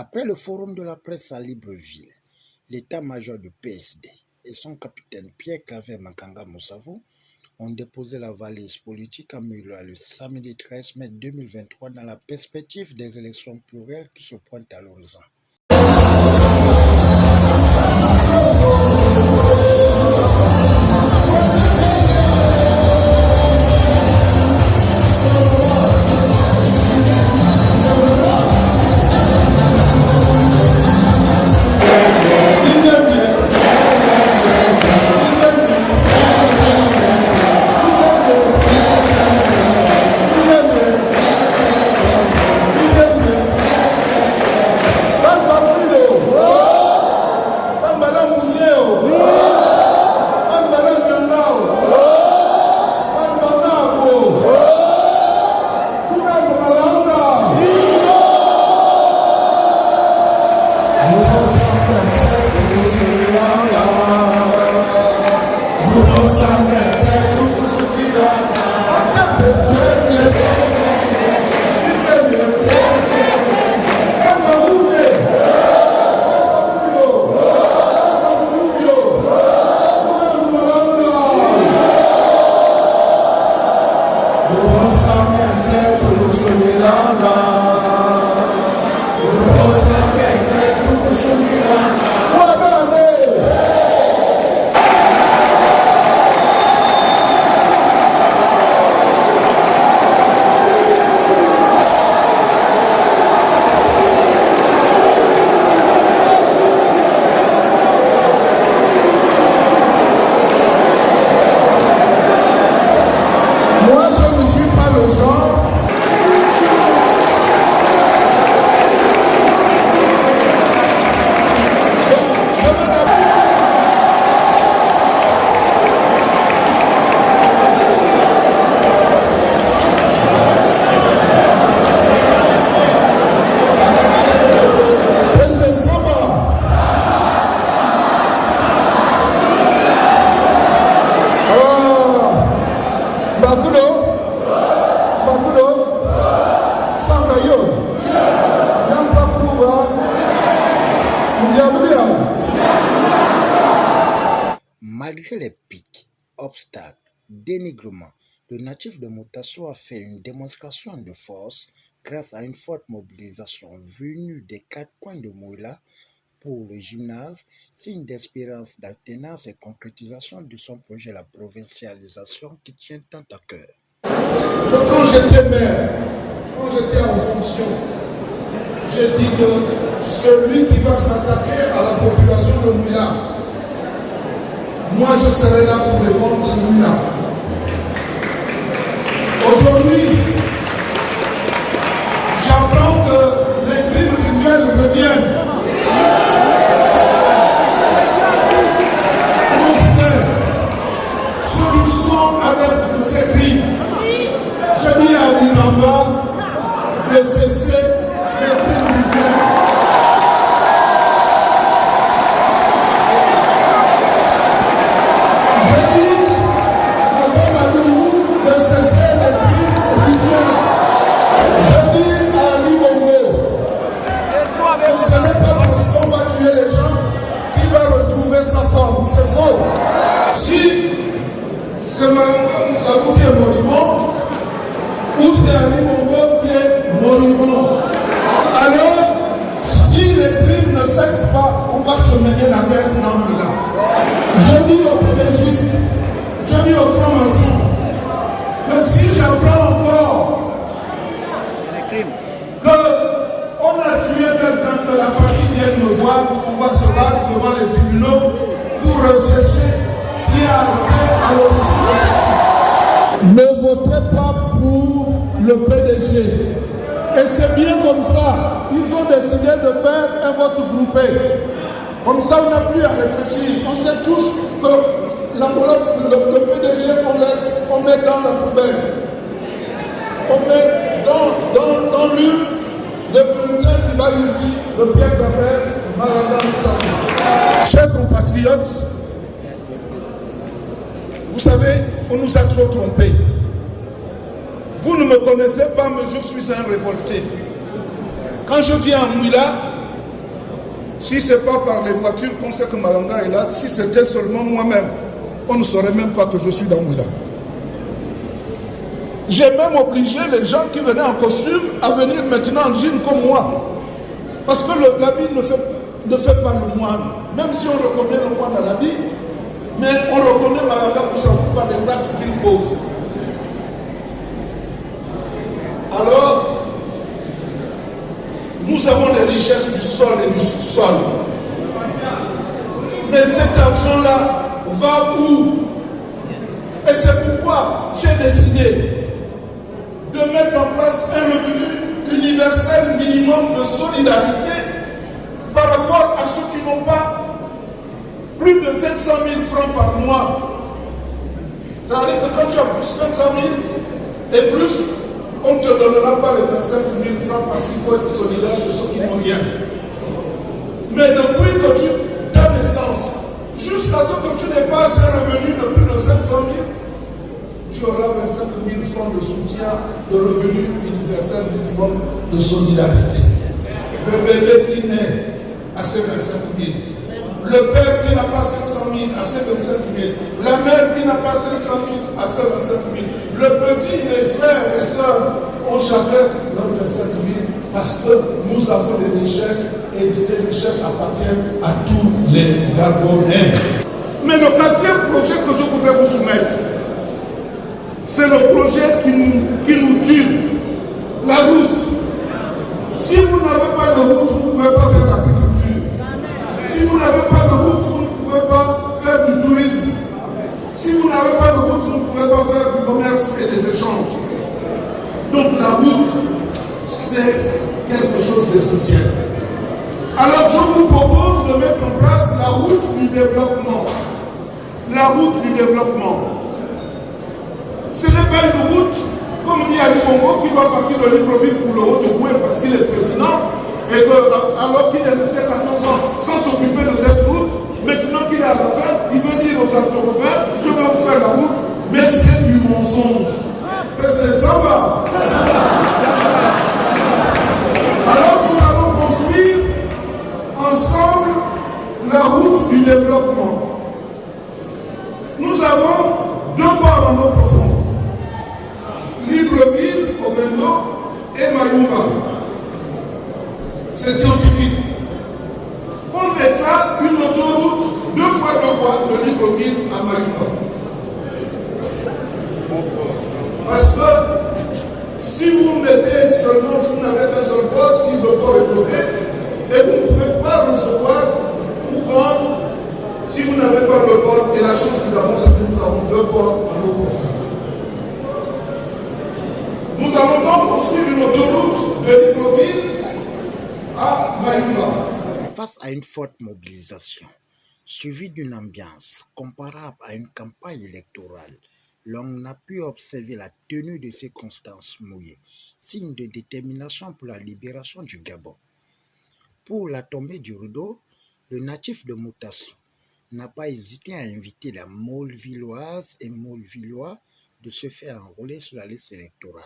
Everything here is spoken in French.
Après le forum de la presse à Libreville, l'état-major du PSD et son capitaine Pierre-Claver Makanga Moussavou ont déposé la valise politique à Mula le samedi 13 mai 2023 dans la perspective des élections plurielles qui se pointent à l'horizon. Malgré les pics, obstacles, dénigrements, le natif de Moutassou a fait une démonstration de force grâce à une forte mobilisation venue des quatre coins de Mouila pour le gymnase, signe d'espérance, d'alternance et concrétisation de son projet la provincialisation qui tient tant à cœur. Quand j'étais maire, quand j'étais en fonction, j'ai dit que celui qui va s'attaquer à la population de Mouila, moi je serai là pour défendre celui-là. Aujourd'hui, j'apprends que les crimes rituels reviennent. On sait, ceux qui sont adeptes de ces crimes, je dis à Miramba de cesser les crimes rituels. C'est Moussavou qui est monument, ou c'est Ali Bongo qui est monument. Alors, si les crimes ne cessent pas, on va se mener la guerre dans le là. Je dis aux pédagistes, je dis aux francs-maçons, que si j'apprends encore qu'on a tué quelqu'un, que la famille vienne me voir, on va se battre devant les tribunaux pour rechercher qui a été à l'origine de ce crime. Ne votez pas pour le PDG. Et c'est bien comme ça. Ils ont décidé de faire un vote groupé. Comme ça, on n'a plus à réfléchir. On sait tous que l'enveloppe, le PDG, on met dans la poubelle. On met dans l'une le bulletin qui va ici, de Pierre-Claver Makanga Moussavou. Chers compatriotes, vous savez, on nous a trop trompés. Vous ne me connaissez pas, mais je suis un révolté. Quand je viens à Mouila, Si ce n'est pas par les voitures qu'on sait que Malanga est là, si c'était seulement moi-même, on ne saurait même pas que je suis dans Mouila. J'ai même obligé les gens qui venaient en costume à venir maintenant en jean comme moi. Parce que l'habit ne fait pas le moine. Même si on reconnaît le moine à l'habit, mais on reconnaît Malanga pour savoir par les actes qu'il pose. Alors, nous avons les richesses du sol et du sous-sol. Mais cet argent-là va où? Et c'est pourquoi j'ai décidé de mettre en place un revenu universel minimum de solidarité par rapport à ceux qui n'ont pas plus de 500 000 francs par mois. C'est-à-dire que quand tu as plus de 500 000 et plus, on ne te donnera pas les 25 000 francs parce qu'il faut être solidaire de ceux qui n'ont rien. Mais depuis que ta naissance, jusqu'à ce que tu dépasses un revenu de plus de 500 000, tu auras 25 000 francs de soutien de revenu universel minimum de solidarité. Le bébé qui naît à ses 25 000. Le père qui n'a pas 500 000 à ses 25 000. La mère qui n'a pas 500 000 à ses 25 000. Le petit, les frères et sœurs ont chacun leurs 25 000 parce que nous avons des richesses et ces richesses appartiennent à tous les Gabonais. Mais le quatrième projet que je voudrais vous soumettre, c'est le projet qui nous tue, la route. Si vous n'avez pas de route, vous ne pouvez pas faire l'agriculture. Si vous n'avez pas de route, vous ne pouvez pas faire du tourisme. Si vous n'avez pas de route, vous ne pouvez pas faire du commerce et des échanges. Donc la route, c'est quelque chose d'essentiel. Alors je vous propose de mettre en place la route du développement. La route du développement. Ce n'est pas une route, comme dit Ali Fongo, qui va partir de Libreville pour le Haut-Ogooué parce qu'il est président, et que, alors qu'il est resté 14 ans sans s'occuper de cette route, maintenant qu'il est à la fin, il veut dire aux Artocopains, je vais vous faire la route, mais c'est du mensonge. Parce que ça va. Alors nous allons construire ensemble la route du développement. Nous avons deux ports en eau profonde. Libreville, Ovendo et Mayumba. C'est scientifique. On mettra une autoroute 2 fois 2 voies de Libreville à Mayumba. Parce que si vous mettez seulement, si vous n'avez qu'un seul port, si le port est bloqué, et vous ne pouvez pas recevoir ou vendre si vous n'avez pas de port. Et la chose que nous avons, c'est que nous avons 2 ports en eau profonde. Nous allons donc construire une autoroute de Libreville à Mayumba. Face à une forte mobilisation, suivie d'une ambiance comparable à une campagne électorale, l'on a pu observer la tenue de circonstances mouillées, signe de détermination pour la libération du Gabon. Pour la tombée du rideau, le natif de Moutassou n'a pas hésité à inviter les Maulvilloises et Maulvillois de se faire enrôler sur la liste électorale.